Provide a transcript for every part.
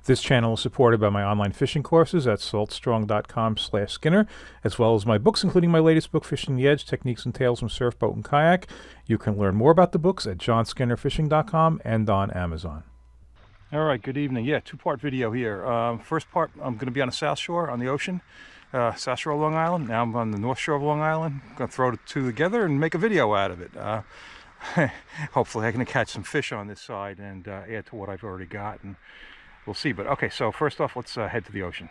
This channel is supported by my online fishing courses at saltstrong.com/Skinner, as well as my books, including my latest book, Fishing the Edge, Techniques and Tales from Surf, Boat, and Kayak. You can learn more about the books at johnskinnerfishing.com and on Amazon. All right, good evening. Yeah, two-part video here. First part, I'm going to be on the South Shore, on the ocean, South Shore of Long Island. Now I'm on the North Shore of Long Island. I'm going to throw the two together and make a video out of it. Hopefully I can catch some fish on this side and add to what I've already got, and we'll see. But okay, so first off, let's head to the ocean.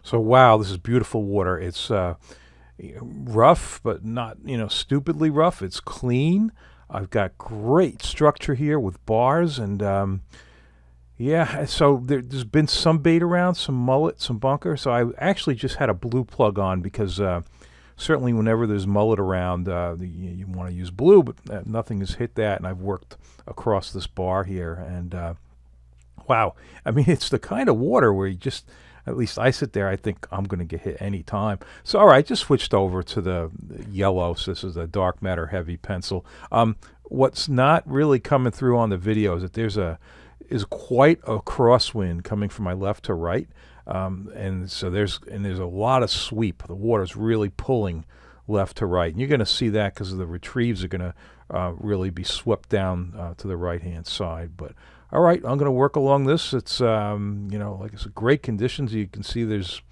So wow, this is beautiful water. It's rough, but not, stupidly rough. It's clean. I've got great structure here with bars, and yeah, so there's been some bait around, some mullet, some bunker. So I actually just had a blue plug on because certainly whenever there's mullet around, you want to use blue, but nothing has hit that. And I've worked across this bar here, and wow, I mean, it's the kind of water where you just, at least I sit there, I think I'm going to get hit any time. So, all right, just switched over to the yellow. So this is a dark matter heavy pencil. What's not really coming through on the video is that there's quite a crosswind coming from my left to right. And so there's a lot of sweep. The water's really pulling left to right. And you're going to see that because the retrieves are going to really be swept down to the right-hand side. But all right, I'm going to work along this. It's like it's great conditions. You can see there's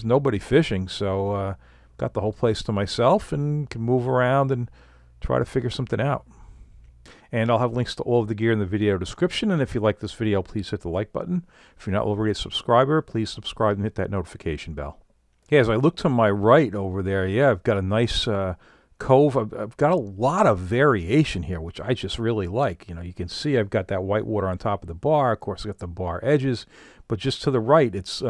nobody fishing, so got the whole place to myself and can move around and try to figure something out. And I'll have links to all of the gear in the video description. And if you like this video, please hit the like button. If you're not already a subscriber, please subscribe and hit that notification bell. Yeah, as I look to my right over there, yeah, I've got a nice cove. I've got a lot of variation here, which I just really like. You can see I've got that white water on top of the bar. Of course, I've got the bar edges. But just to the right, it's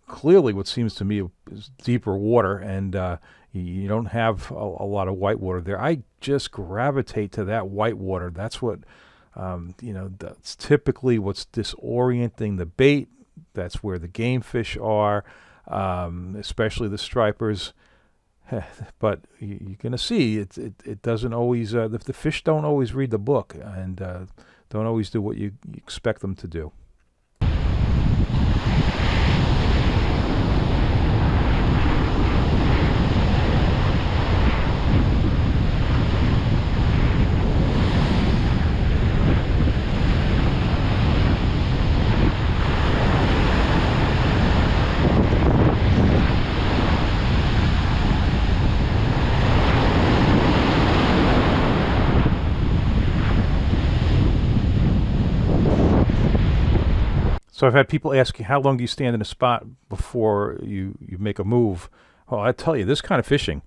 clearly what seems to me is deeper water, and you don't have a lot of white water there. I just gravitate to that white water. That's what, that's typically what's disorienting the bait. That's where the game fish are, especially the stripers. But you're going to see it doesn't always, the fish don't always read the book and don't always do what you expect them to do. So I've had people ask you, how long do you stand in a spot before you make a move? Well, I tell you, this kind of fishing,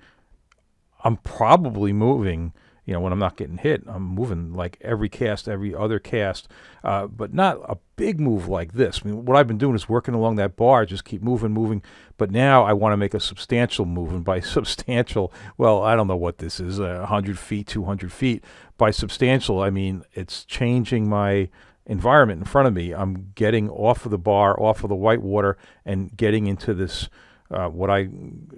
I'm probably moving, when I'm not getting hit, I'm moving like every cast, every other cast, but not a big move like this. I mean, what I've been doing is working along that bar, just keep moving. But now I want to make a substantial move. And by substantial, well, I don't know what this is, 100 feet, 200 feet. By substantial, I mean it's changing my environment in front of me. I'm getting off of the bar, off of the white water, and getting into this what I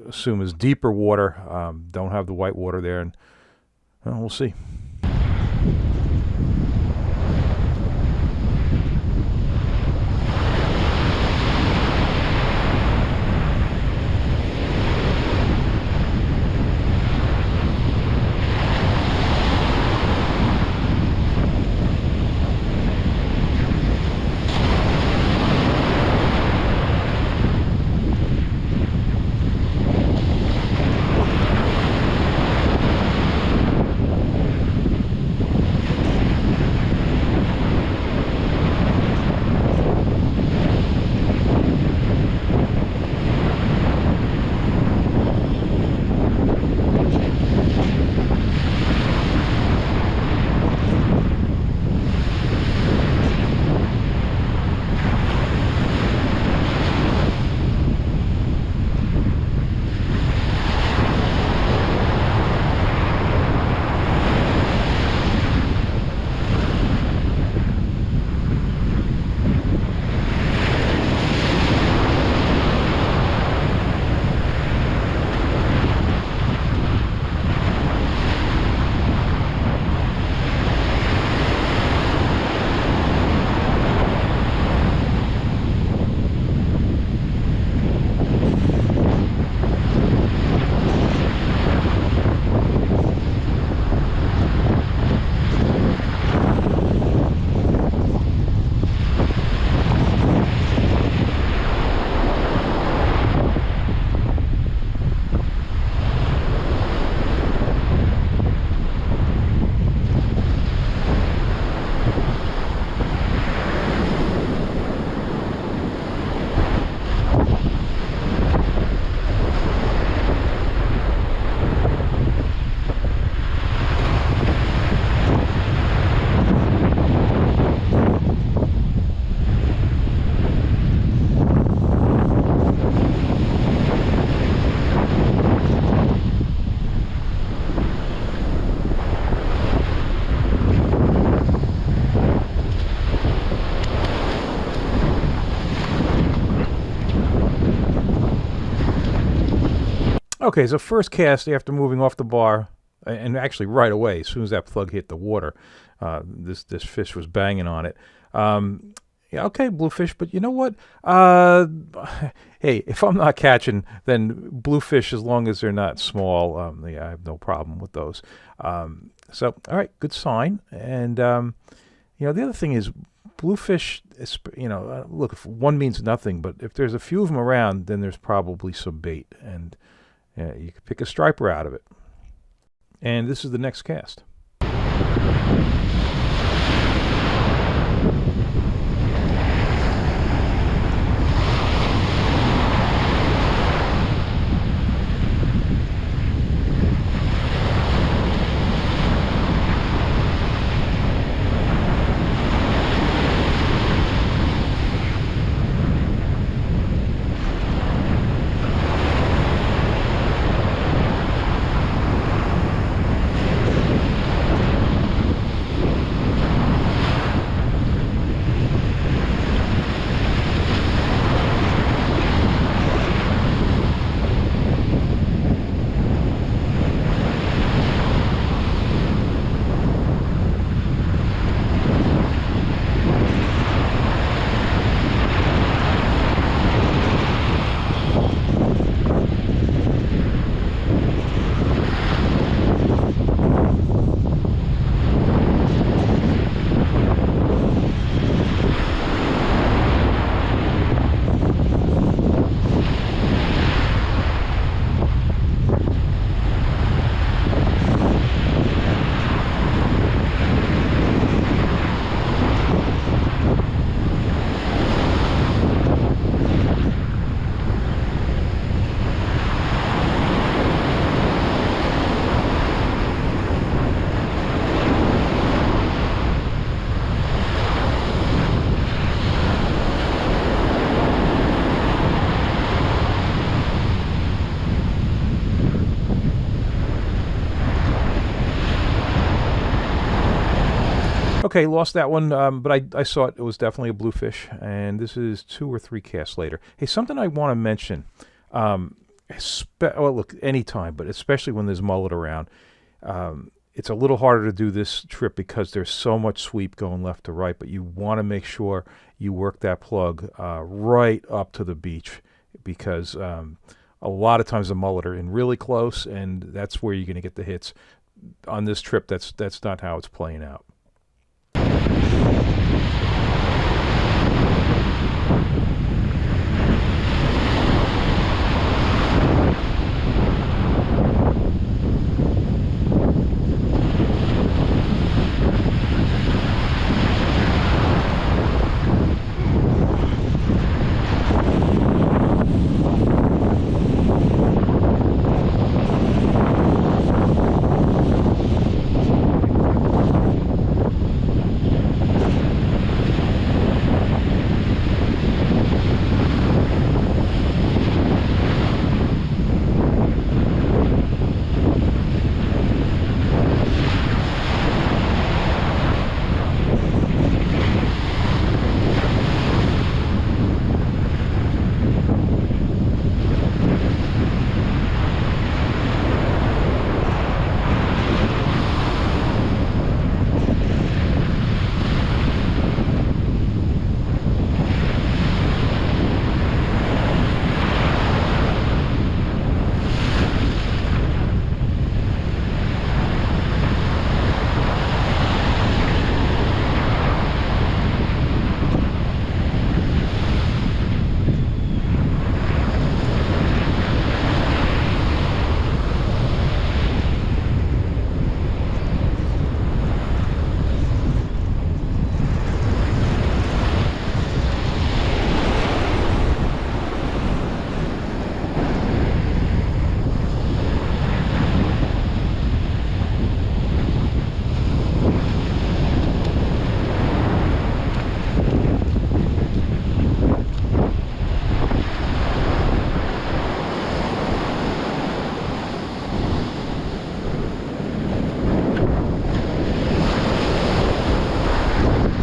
assume is deeper water. Don't have the white water there, and we'll see. Okay, so first cast after moving off the bar, and actually right away, as soon as that plug hit the water, this fish was banging on it. Yeah, okay, bluefish, but you know what? Hey, if I'm not catching, then bluefish, as long as they're not small, yeah, I have no problem with those. So, all right, good sign. And the other thing is, bluefish, look, if one means nothing, but if there's a few of them around, then there's probably some bait, and you could pick a striper out of it. And this is the next cast. Okay, lost that one, but I saw it. It was definitely a bluefish, and this is 2 or 3 casts later. Hey, something I want to mention. Well, look, anytime, but especially when there's mullet around, it's a little harder to do this trip because there's so much sweep going left to right, but you want to make sure you work that plug right up to the beach, because a lot of times the mullet are in really close, and that's where you're going to get the hits. On this trip, that's not how it's playing out.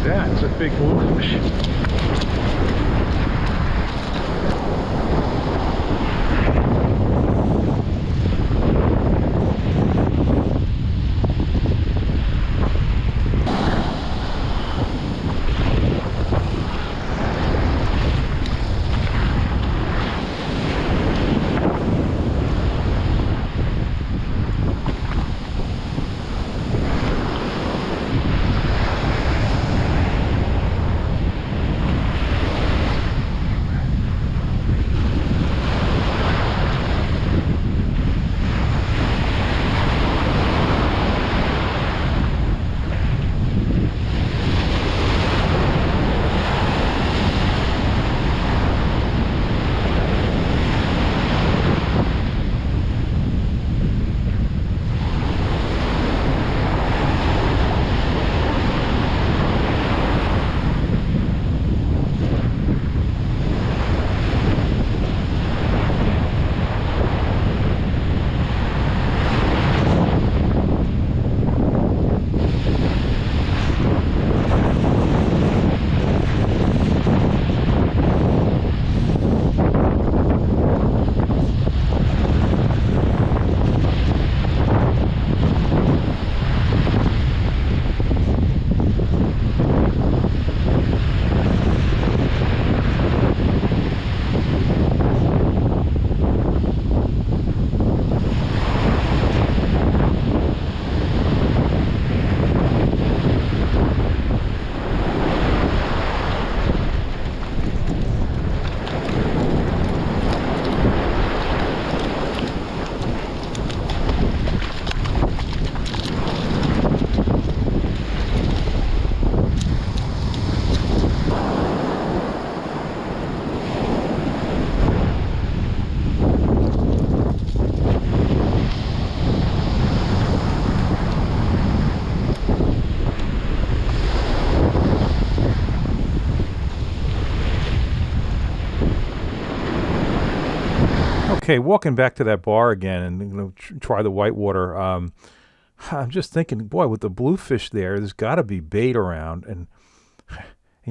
That's a big bluefish. Okay, walking back to that bar again and try the whitewater. I'm just thinking, boy, with the bluefish there's got to be bait around, and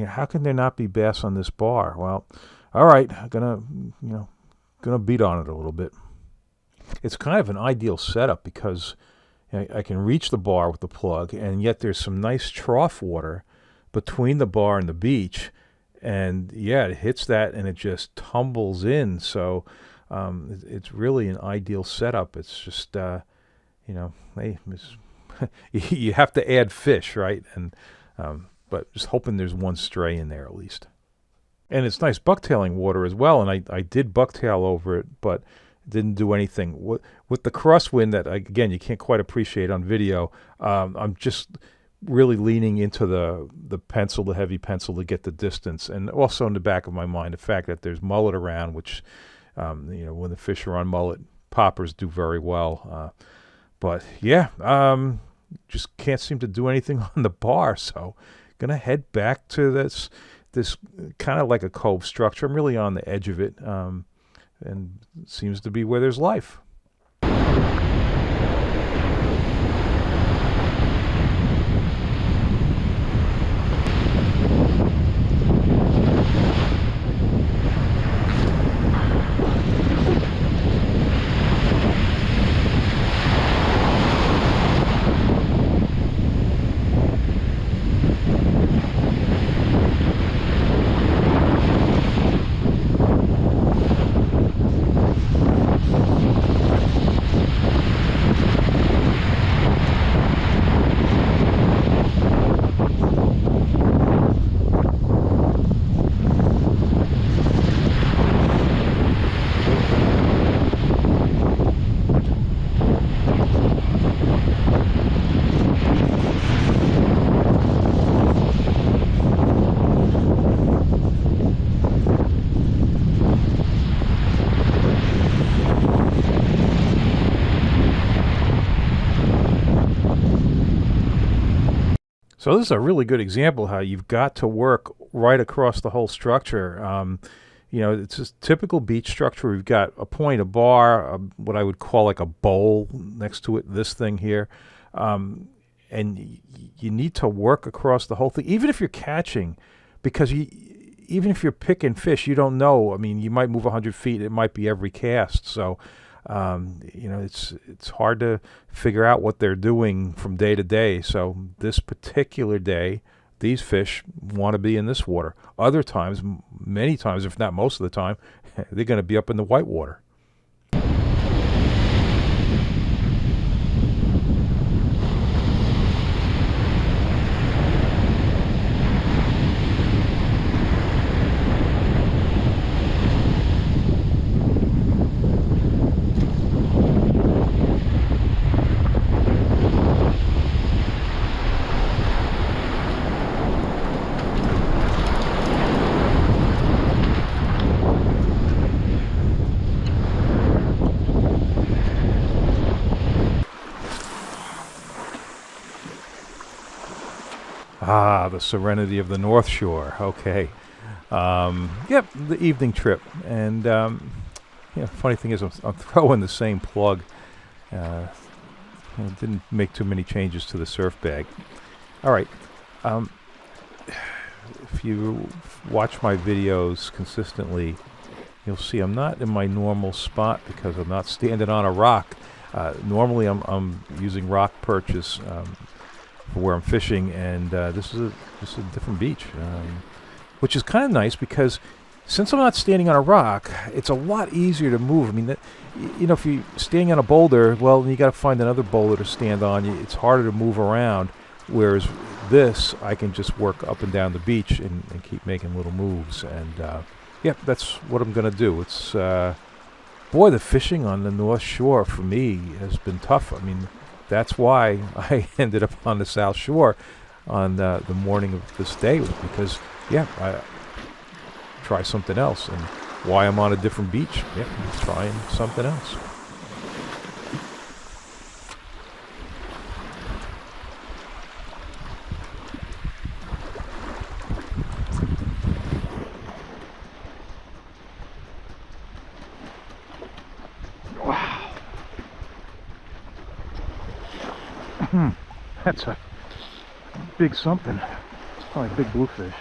how can there not be bass on this bar? Well, all right, I'm gonna beat on it a little bit. It's kind of an ideal setup because I can reach the bar with the plug, and yet there's some nice trough water between the bar and the beach, and it hits that and it just tumbles in. So it's really an ideal setup. It's just hey, you have to add fish, right? And but just hoping there's one stray in there at least. And it's nice bucktailing water as well, and I did bucktail over it, but didn't do anything. With the crosswind that, again, you can't quite appreciate on video, I'm just really leaning into the heavy pencil to get the distance, and also in the back of my mind, the fact that there's mullet around, which, when the fish are on mullet, poppers do very well. But just can't seem to do anything on the bar, so gonna head back to this kind of like a cove structure. I'm really on the edge of it, and it seems to be where there's life. So this is a really good example how you've got to work right across the whole structure. It's a typical beach structure. We've got a point, a bar, what I would call like a bowl next to it, this thing here. And you need to work across the whole thing, even if you're catching, because even if you're picking fish, you don't know. I mean, you might move 100 feet. It might be every cast. So it's hard to figure out what they're doing from day to day. So this particular day, these fish want to be in this water. Other times, many times, if not most of the time, they're going to be up in the whitewater. Ah, the serenity of the North Shore. Okay. The evening trip. And, funny thing is, I'm throwing the same plug. Didn't make too many changes to the surf bag. All right. If you watch my videos consistently, you'll see I'm not in my normal spot because I'm not standing on a rock. Normally, I'm using rock perches for where I'm fishing, and this is a different beach, which is kind of nice because since I'm not standing on a rock, it's a lot easier to move. I mean, if you're standing on a boulder, well, you got to find another boulder to stand on. It's harder to move around, whereas this, I can just work up and down the beach and keep making little moves. And that's what I'm going to do. It's boy, the fishing on the North Shore for me has been tough. I mean, that's why I ended up on the South Shore on the morning of this day, because I try something else, and why I'm on a different beach. I'm trying something else. That's a big something. It's probably a big bluefish.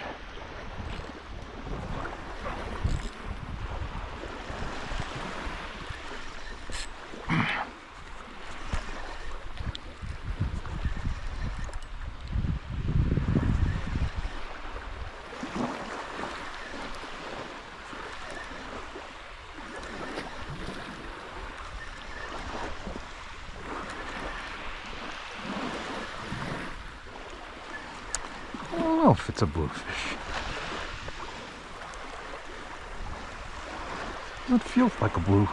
I don't know if it's a bluefish. It feels like a blue.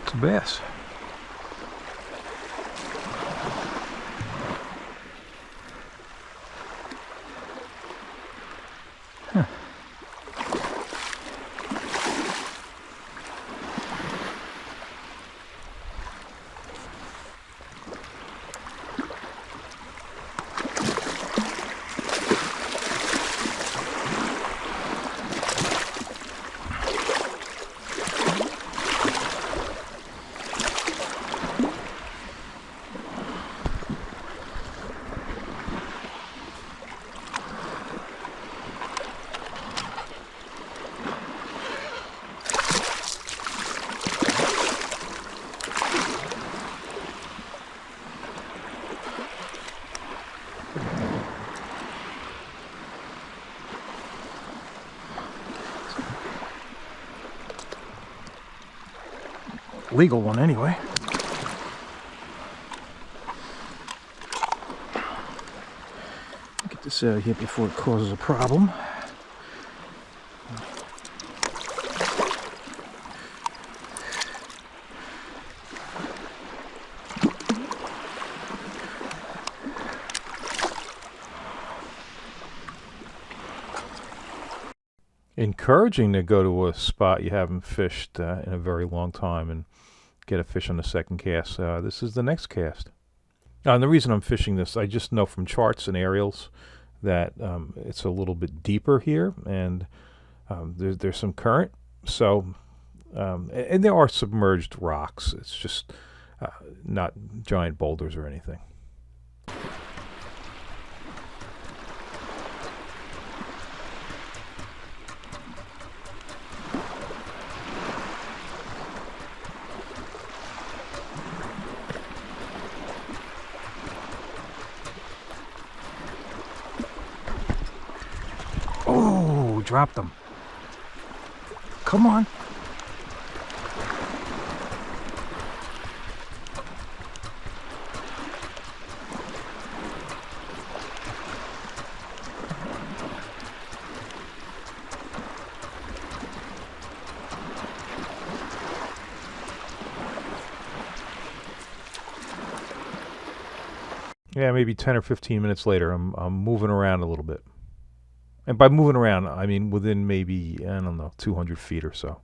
It's a bass. Huh. Legal one anyway. Get this out of here before it causes a problem. Encouraging to go to a spot you haven't fished in a very long time and get a fish on the second cast. This is the next cast. And the reason I'm fishing this, I just know from charts and aerials that it's a little bit deeper here, and there's some current. So, and there are submerged rocks. It's just not giant boulders or anything. Oh, dropped them. Come on. Yeah, maybe 10 or 15 minutes later, I'm moving around a little bit. And by moving around, I mean within maybe, I don't know, 200 feet or so.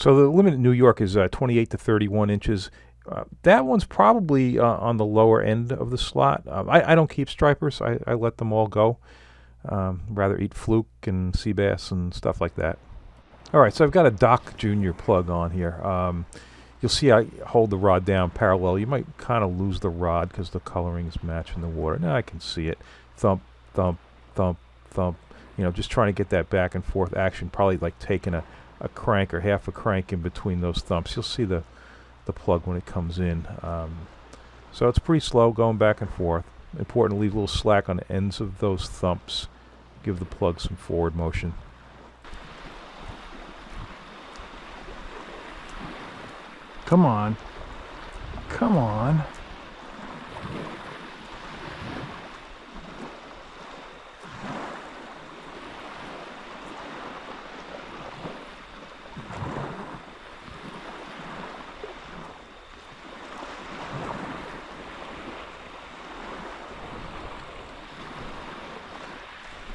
So the limit in New York is 28 to 31 inches. That one's probably on the lower end of the slot. I don't keep stripers. I let them all go. Rather eat fluke and sea bass and stuff like that. All right, so I've got a Doc Junior plug on here. You'll see I hold the rod down parallel. You might kind of lose the rod because the coloring is matching the water. Now I can see it. Thump, thump, thump, thump. You know, just trying to get that back and forth action. Probably like taking a crank or half a crank in between those thumps. You'll see the plug when it comes in. So it's pretty slow going back and forth. Important to leave a little slack on the ends of those thumps. Give the plug some forward motion. Come on. Come on.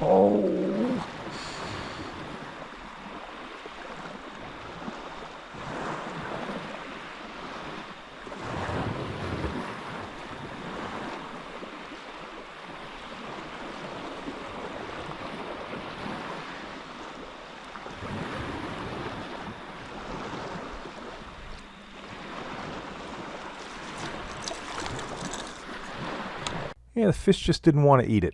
Oh. Yeah, the fish just didn't want to eat it.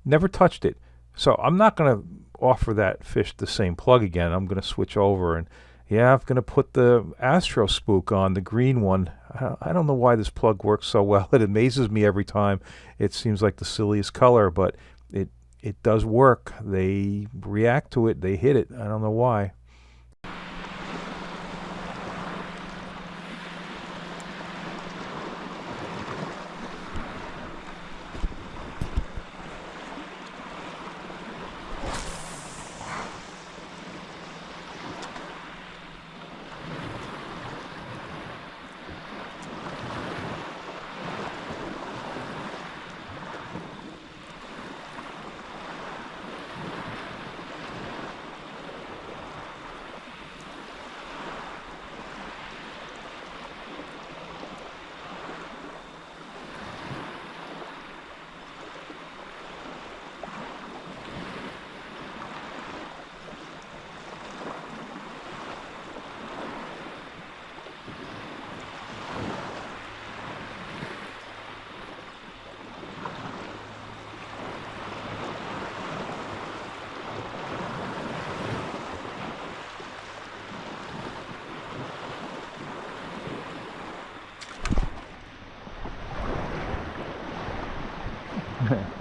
Never touched it. So I'm not going to offer that fish the same plug again. I'm going to switch over, and yeah, I'm going to put the Astro Spook on, the green one. I don't know why this plug works so well. It amazes me every time. It seems like the silliest color, but it does work. They react to it. They hit it. I don't know why.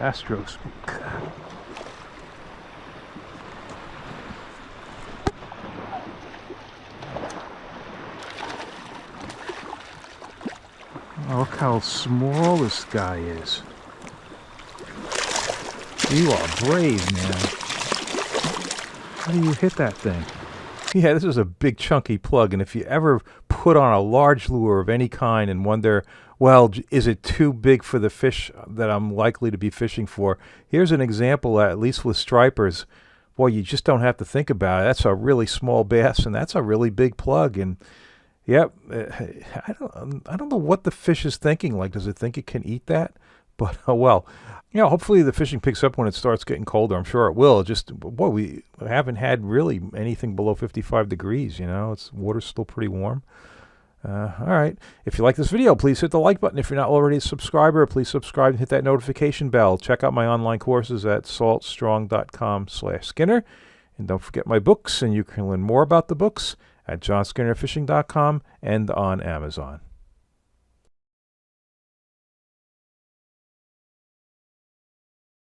Astro Spook. Oh, look how small this guy is. You are brave, man. How do you hit that thing? Yeah, this is a big chunky plug, and if you ever put on a large lure of any kind and wonder, well, is it too big for the fish that I'm likely to be fishing for? Here's an example, at least with stripers. Boy, you just don't have to think about it. That's a really small bass, and that's a really big plug. And yep, I don't know what the fish is thinking. Like, does it think it can eat that? But oh well. You know, hopefully the fishing picks up when it starts getting colder. I'm sure it will. Just, boy, we haven't had really anything below 55 degrees, you know. Water's still pretty warm. All right. If you like this video, please hit the like button. If you're not already a subscriber, please subscribe and hit that notification bell. Check out my online courses at saltstrong.com/Skinner. And don't forget my books, and you can learn more about the books at johnskinnerfishing.com and on Amazon.